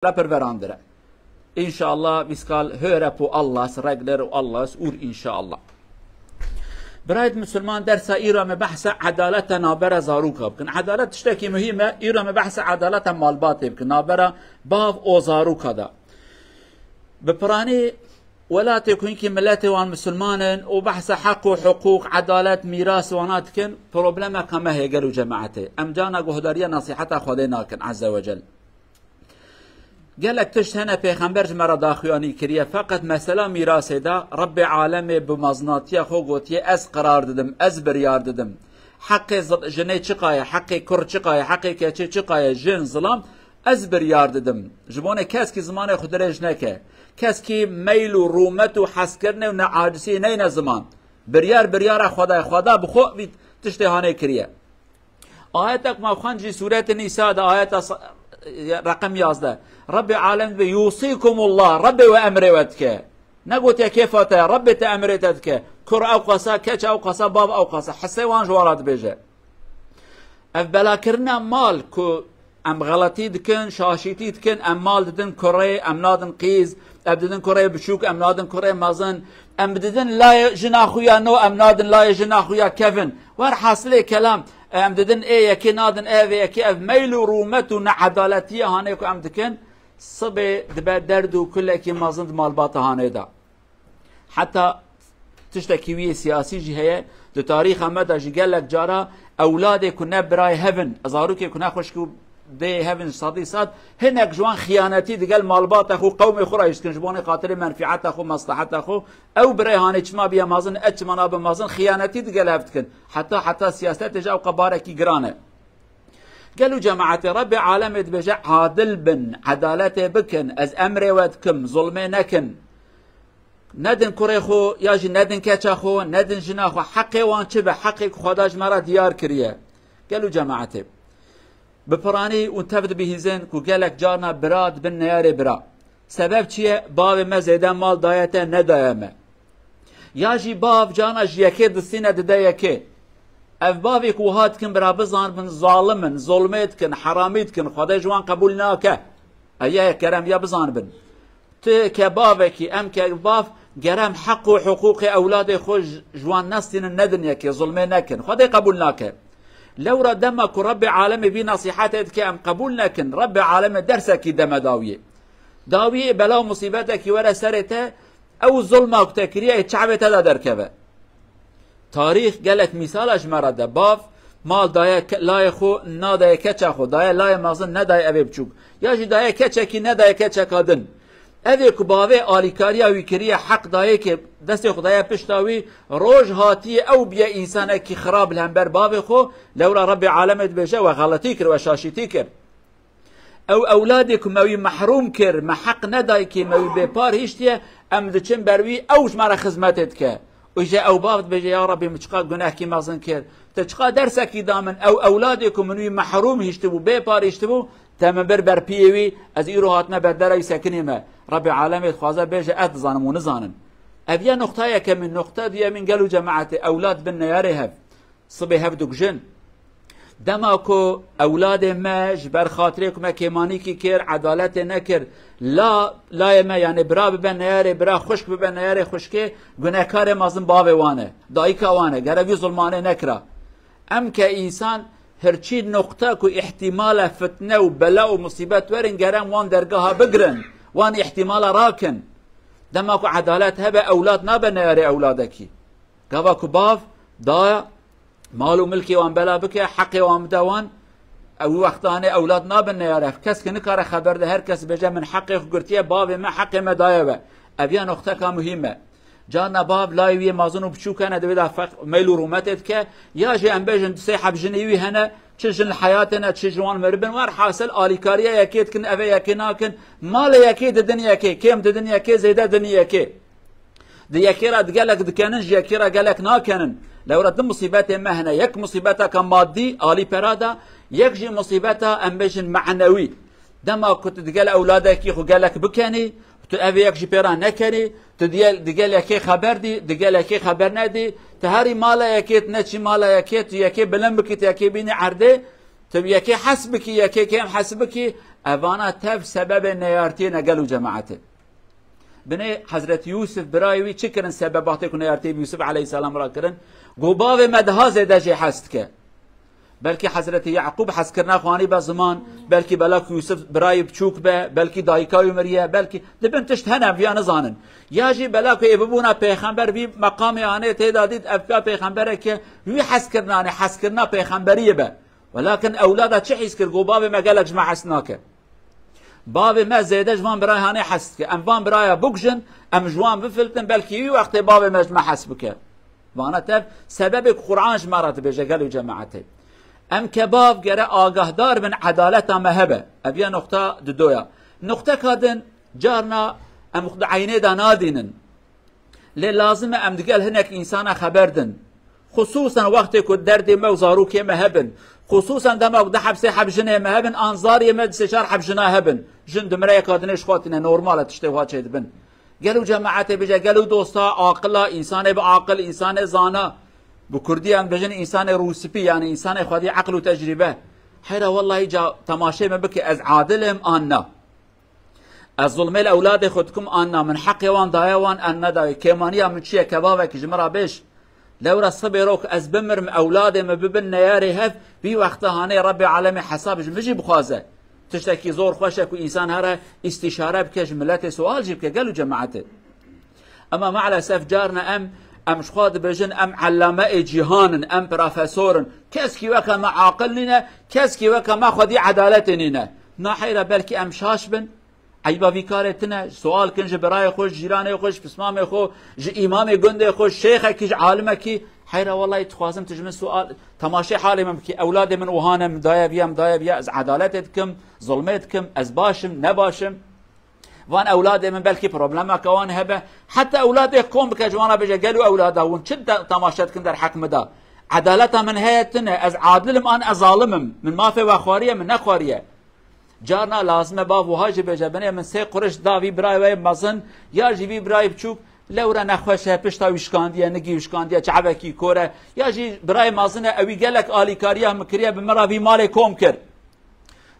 perverandere. İnşallah biz kal höre bu Allah's regler u Allah's ur inşallah. Birayet Müslüman derse İran'ı bahse adalete nabere zaruka bkin. Adalet işteki mühime İran'ı bahse adalete malbatı bkin. Nabere bav o zarukada. Bprani ولا تكون كي ملاتي وان مسلمانن وبحث حق وحقوق عدالة ميراث واناتكن بروبلما كما هي قالوا جماعتي ام جانا قهدارية نصيحتها خديناكن عز وجل قالك تشت هنا پیغمبر جمرا داخواني كريه فقط مسألة ميراث دا رب عالمي بمزناتيا خو قوتي از قرار ددم از بريار ددم حق جني چقايا حق كر چقايا حق كچي چقايا جن ظلام از بريار ددم جبونه کس کی زمان خودرج نکه کس کی میل و رومت و حس کرنه و نعاجزی نه زمان بریار خدا بخو تشتهانه کریه آیتک ما خانجی سورة النساء ده آیت رقم 11 رب عالم به یوصیکم الله رب و امروتکه نگوت یا کیفاته رب تا امرتکه کر او قصا کچ او قصا باب او قصا حسی وان جوارات بیجه اف بلا کرنا مال کو ام غلطی دکن شاشیتی دکن ام مال ددن کره ام نادن قیز ام ددن کره بشوک ام نادن کره مازن ام ددن لا جناخویا نو ام نادن لا جناخویا کفن ور حاصله کلام ام ددن ای یکی نادن ای و یکی اف میل و رومت و نعدالتیه هانه کو ام دکن صبح دبا درد و کل اکی مازن مالبات هانه دا حتی تشتكي سياسي جهه دو تاريخ مدى جيلك جارا اولاد كنا براي هيفن ازاروك كنا خوشكو دي هيفن صدي صاد هناك جوان خيانتي دقال مالبات اخو قوم اخرى يسكن جبوني خاطر منفعت اخو مصلحت اخو او براي هاني ما بيا مازن اتمنا بمازن خيانتي دقال هفتكن حتى سياسات جاو قباركي قرانه قالوا جماعة رب عالم بجع عادل بن عدالته بكن از امري ودكم ظلمي نكن ندن كريخو ياجي ندن كاتشاخو ندن جناخو حقي وان شبه حقي خداج مرا ديار كريه قالوا جماعتي ببراني وانتفد بهزين كو قالك جارنا براد بن نياري برا سبب چيه باب ما زيدان مال دايته ندايمه ياجي باب جانا جيكي دستينه ددايكي اف بابي كو هاتكن برا بزان من ظالمن ظلمتكن حراميتكن خداج وان قبولناكه ايا كرم يا بزان بن كبابك ام كباب جرام حق وحقوق اولاد خوش جوان نستين الندن يكي ظلمي نكن خدي قبولناك لو ردمك رب عالمي بنصيحتك ام قبولناكن رب عالمي درسك دم داويه بلا مصيبتك ورا سرته او ظلمك تكريه شعبته دا دركبه تاريخ قالك مثال اجمره ده باف مال دايه لا خو نادايه كچا خو دايه لا مازن ندايه ابي بچوك ياجي دايه كچكي ندايه كچكادن اوه که باوه آلیکاریا ویکریه حق دایه که دست خدای پشتاوی روش هاتی او بیا انسانه که خراب لهمبر باوه خو لولا رب عالمت بجه و غلطی کر و شاشیتی کر او اولاده که موی محروم کر محق ندای که موی بپار هیشتیه ام دچن بروی اوش مرا خدمتت که وجه او باوت بجه یا ربی مچقا گناه کی مازن کر تچقا درسکی دامن او اولاده که منوی محروم هیشتبو بپار هیشتبو تمام بر پیوی از ایرو هاتنه بردرای سکنیمه رب العالمین خوازه بیجه ات زانم و نزانن اویا نقطه که من نقطه دیه من قالوا جماعت اولاد بن نیاره هف صبح هف دکجن دما کو اولاد ماج بر خاطره که مکیمانی کی کر عدالت نکر لا ما یعنی برا بن نیاره برا خشک بن نیاره خشکه گناهکار مازن باوی وانه دایک وانه گروی ظلمانه نکرا ام که انسان هرچی نقطه کو احتمال فتنه و بلا و مصیبت ورن گرم وان درگاه بگرن وان احتمال راكن دماكو عدالات هبه اولاد نابن ياري اولادكي قواكو باف ضايع مالو ملكي وان بلا بكي حقي وان مدوان او وقتاني اولاد نابن ياري كس كنكار خبر ده هر كس بجا من حقي قرتيه باب ما حقي ما ضايبه ابيا نقطه مهمه جانا باب لايوي مازنو بشو كان دودا ميلو رومتت كه يا جي ام بيجن سيحب جنيوي هنا تشجن حياتنا تشجوان مربن وار حاصل اليكاريا يكيد كن افا يكيناكن مال يكيد الدنيا كي كيم الدنيا كي زيدا الدنيا كي دي يكيرا قالك دكانن يكيرا قالك ناكنن لو رد مصيبته ما هنا يك مصيبتها كمادي الي برادا يكجي مصيبتها ام بيجن معنوي دما كنت تقال اولادك يخو قالك بكاني تو اوی یک جیپران نکنی تو دیگل یکی خبر دی دیگل یکی خبر ندی تو هری مالا یکیت نچی مالا یکیت یکی بلند بکیت یکی بینی عرده تو یکی حسب کی یکی کم حسب کی اوانا تف سبب نیارتی نگلو جماعته بني حضرت يوسف برايوي چكرن سبباتي كن يارتي يوسف عليه السلام را كرن قباب مدها زيدا جي حستك بلكي حضرت يعقوب حس كرنا خواني بزمان بلكي بلاك يوسف براي بچوك به بلكي دايكايو مريا بلكي دبن تشت هنا بيا نزانن ياجي بلاك ابونا پیغمبر بي مقام يعني تعداديد افكا پیغمبره كه وي حس كرنا حس كرنا پیغمبريه به ولكن اولاده چه حس كر قباب ما قالك جمع حسناك باب ما زيده جوان براي هاني حسك ام فان براي بوكجن ام جوان بفلتن بلكي وقت باب ما جمع حسبك وانا تف سبب قرآن جمرات بيجا قالوا جماعتي ام كباب جرى آگاهدار من عدالة مهبه ابيا نقطة ددويا نقطة كادن جارنا ام عيني دا نادينن لازم ام دقال هناك انسان خبردن خصوصا وقت كد درد موزاروك مهبن خصوصا دما وقت حبسي حبجنه مهبن انظار يمد سشار حبجنه هبن جند مريا كادنش خاطنا نورمال تشتوا تشد بن قالوا جماعتي بيجا قالوا دوستا عاقلا انسان بعاقل انسان زانا بكردي ام بجن انسان روسبي يعني انسان خدي عقل وتجربه حيرا والله جا تماشي ما بك از عادلهم انا الظلم الاولاد خدكم انا من حق وان دايوان ان داي كيمانيا من شي كبابك جمرا بيش لو رصبروك از بمرم اولادي ما ببن نياري هف بي وقتها هاني ربي عالمي حساب بيجي بخوازه تشتكي زور خوشك وانسان هره استشاره بكش ملت سؤال جيبك قالوا جماعته اما مع الاسف جارنا ام شخاد بجن ام علماء جهان ام بروفيسور كسكي وكا ما عاقلنا كسكي وكا ما خدي عدالتنا ناحيرا بلكي ام شاشبن عيبا في كارتنا سؤال كنج براي خوش جيراني خوش بسمامي خو جي امامي گنده خوش شيخك عالمك حيرا والله تخوازم تجمن سؤال تماشي حالي ممكن اولادي من وهانه مدايا بيا از عدالتكم ظلمتكم از باشم نباشم وان اولادي من بلكي بروبلما كوان هبه حتى اولادي قوم بكجوانا بيجا قالوا اولاده وان شد تماشتكم در حكم دا عدالته من هيتنا از عادلم ان ازالمم من ما في واخواريه من نخواريه جارنا لازم باب وهاجي بيجا بني من سي قرش داوي براي مزن يا جيبي براي بچوك لورا نخوشه پشتا وشکاندیه نگی وشکاندیه چعبکی کوره یا جی برای مازنه اوی گلک آلیکاریه مکریه بمرا وی مال کوم کرد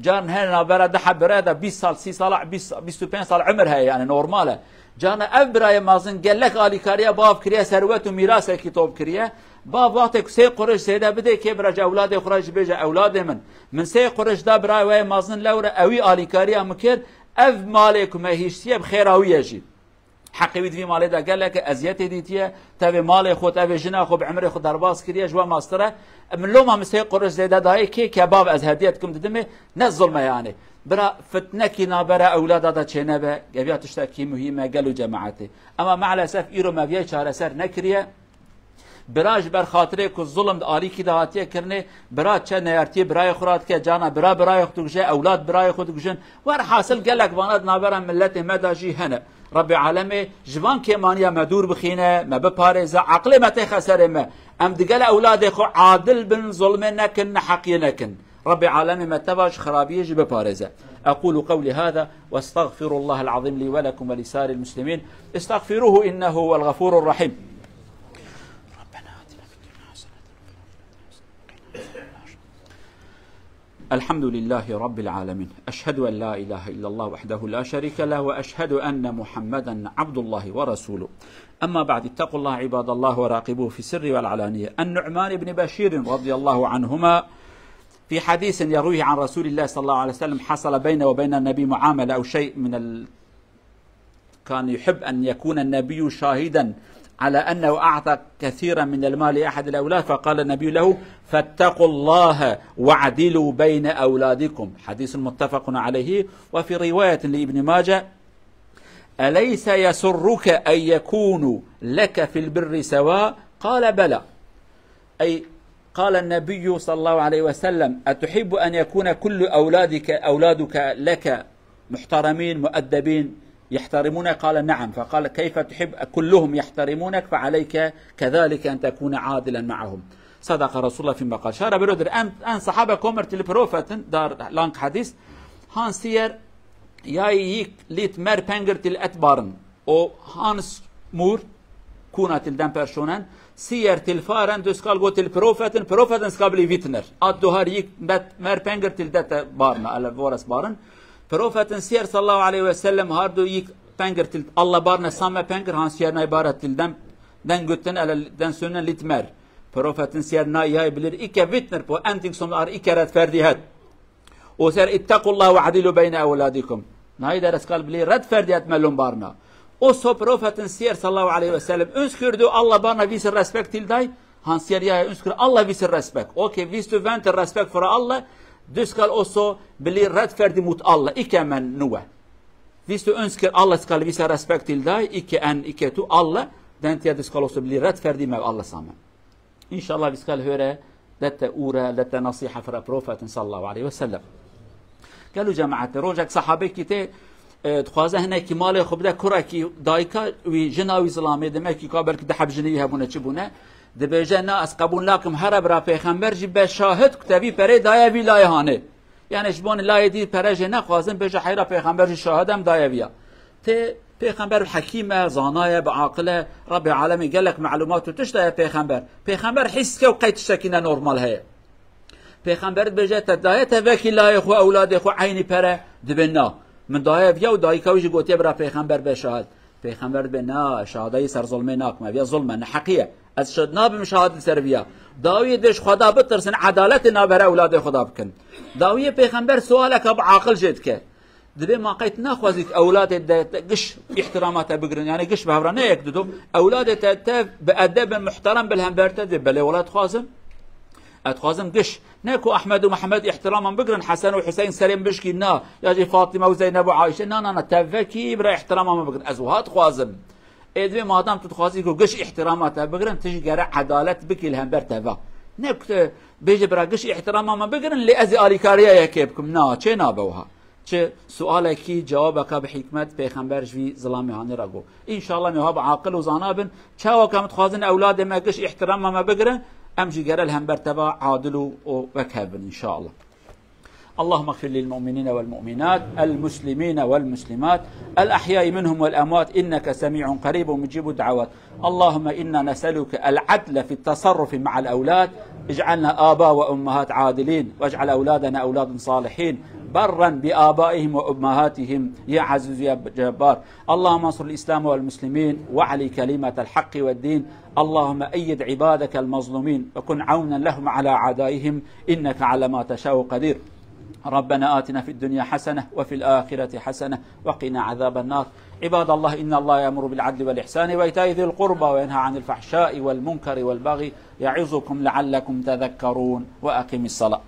جارن هنا برا ده برا ده 20 سال 30 سال 25 سال عمر هي يعني نورماله جانا اف برای مازن گلک آلیکاریه باب کریه ثروت و میراث کی توب کریه باب وقت سه قرش سیده بده که برا اولاد خرج بيجا اولاد من سه قرش ده برای وای مازن لورا اوی آلیکاریه مکر اف مالک هیچ بخیراویه جی حقي ويد في مالي دا قال لك ازيتي ديتيه تبي مالي خو تبي جنا خو بعمري خو درباس كريا جوا ماستره من لو ما مسي قرش زيدا داي كي كباب از هديتكم ددمي نزل ما يعني برا فتنكي نابرا اولاد هذا تشينبه جبيات تشتكي مهمه قالوا جماعتي اما مع الاسف ايرو ما بيا شهر سر نكريه براج بر خاطره کو ظلم آلی کی دهاتیه کرنه برا چه نیارتی برای خورات که جانا برای خودگوشه اولاد برای خودگوشن ور حاصل گلک باناد نابرا ملت مداجی هنه رب العالمين جوان كمانيا مدور بخينه ما بباريزه عقل ما تخسر ما ام دقل اولاد خو عادل بن ظلم نكن حقي نكن رب العالمين ما تباش خرابيه جي بباريزه اقول قولي هذا واستغفر الله العظيم لي ولكم ولسائر المسلمين استغفروه انه هو الغفور الرحيم الحمد لله رب العالمين أشهد أن لا إله إلا الله وحده لا شريك له وأشهد أن محمدا عبد الله ورسوله أما بعد اتقوا الله عباد الله وراقبوه في السر والعلانية النعمان بن بشير رضي الله عنهما في حديث يرويه عن رسول الله صلى الله عليه وسلم حصل بينه وبين النبي معاملة أو شيء من كان يحب أن يكون النبي شاهدا على أنه أعطى كثيرا من المال لأحد الأولاد فقال النبي له فاتقوا الله واعدلوا بين أولادكم حديث متفق عليه. وفي رواية لابن ماجه أليس يسرك أن يكون لك في البر سواء قال بلى أي قال النبي صلى الله عليه وسلم أتحب أن يكون كل أولادك لك محترمين مؤدبين يحترمونك قال نعم فقال كيف تحب كلهم يحترمونك فعليك كذلك أن تكون عادلا معهم صدق رسول الله فيما قال شارع برودر أن صحابة كومرت البروفتن دار لانك حديث هان سير يايك ليت مر بنجرت الأتبارن أو هانس مور كونت الدم برشونن سير تلفارن دوسكال قوت البروفتن سكابلي فيتنر أدوهار يك مر بنجرت الدت بارن على فورس بارن Profetin sier sallallahu aleyhi ve sellem hardo yik penger til Allah barne samme penger han sier na ibaret til den gutten eller den sønnen litt mer. Profeten sier nei, jeg blir ikke vitner på en ting som er ikke rettferdighet. Og sier ittaqullah wa adilu beina auladikum. Nei, dere skal bli rettferdighet mellom barna. Og så profeten sier sallallahu aleyhi ve sellem, ønsker du alle barna viser respekt til deg? Han sier jeg ønsker alle viser respekt. Ok, hvis du venter respekt for alle, du skal også bli rettferdig mot alle, ikke med noe. Hvis du ønsker alle skal vise respekt til deg, ikke en, ikke to, alle, den tid du skal også bli rettferdig med alle sammen. Inshallah vi skal høre dette ordet, dette nasiha fra profeten sallallahu aleyhi ve sellem. قالوا جماعة روجك صحابي كي تخوازه هنا كي مالي خبده كرة كي دايكا وجناوي ظلامي دمكي كابل كده حب جنيه هبونه تشبونه دبيجا ناس قبول لكم هرب را پیغمبر جب شاهد كتبي پره دايا وی لایهانه يعني شبون لا دي پره جنا خوازن بيجا حيرا پیغمبر شاهدم دايا ويا ته پیغمبر حکیمه زانایه بعاقله رب العالمین قال لك معلومات تشتا پیغمبر پیغمبر حس که وقيت شكينا نورمال هي پیغمبر بجه تدایت وکی لای خو اولاد خو عینی پره دبنا من دایه ویا و دایی کوجی گوتی برا پیغمبر به شاهد پیغمبر به نا شهادای سر ظلمه ناک ما ویا ظلمه نحقیه از شد ناب مشاهد سرویا داوی دش خدا بترسن عدالت نابر اولاد خدا بکن داوی پیغمبر سوالک اب عاقل جد که دبي ما قيت ناخذك اولاد قش احتراماتها بقرن يعني قش بهبرانه يكددو اولاد تاف بادب محترم بالهمبرت دبل اولاد خازم اتخازم قش ناكو احمد ومحمد احتراما بقرن حسن وحسين سليم بشكي نا يجي فاطمه وزينب وعائشه نا تفكي برا احتراما ما بقرن ازوهات خازم ادوي ما دام تتخازيكو قش احتراماتها بقرن تجي قرا عداله بكي الهمبرت تفا نك بيجي برا قش احتراما ما بقرن لازي اليكاريا يكيبكم نا چه نابوها چه سؤاله کی جوابه که به حکمت پیغمبر جوی ظلامی هانی را گو انشالله میهاب عاقل و زانابن چه وکم تخوازن اولاد ما قش احترام ما بگرن امجی گرل هم برتبا عادل و وکهبن انشالله. اللهم اغفر للمؤمنين والمؤمنات المسلمين والمسلمات الأحياء منهم والأموات إنك سميع قريب مجيب الدعوات. اللهم إنا نسألك العدل في التصرف مع الأولاد اجعلنا آباء وأمهات عادلين واجعل أولادنا أولاد صالحين برا بآبائهم وأمهاتهم يا عزيز يا جبار. اللهم انصر الإسلام والمسلمين وعلي كلمة الحق والدين. اللهم أيد عبادك المظلومين وكن عونا لهم على أعدائهم إنك على ما تشاء قدير. ربنا آتنا في الدنيا حسنة وفي الآخرة حسنة وقنا عذاب النار. عباد الله إن الله يأمر بالعدل والإحسان وإيتاء ذي القربى وينهى عن الفحشاء والمنكر والبغي يعظكم لعلكم تذكرون وأقم الصلاة.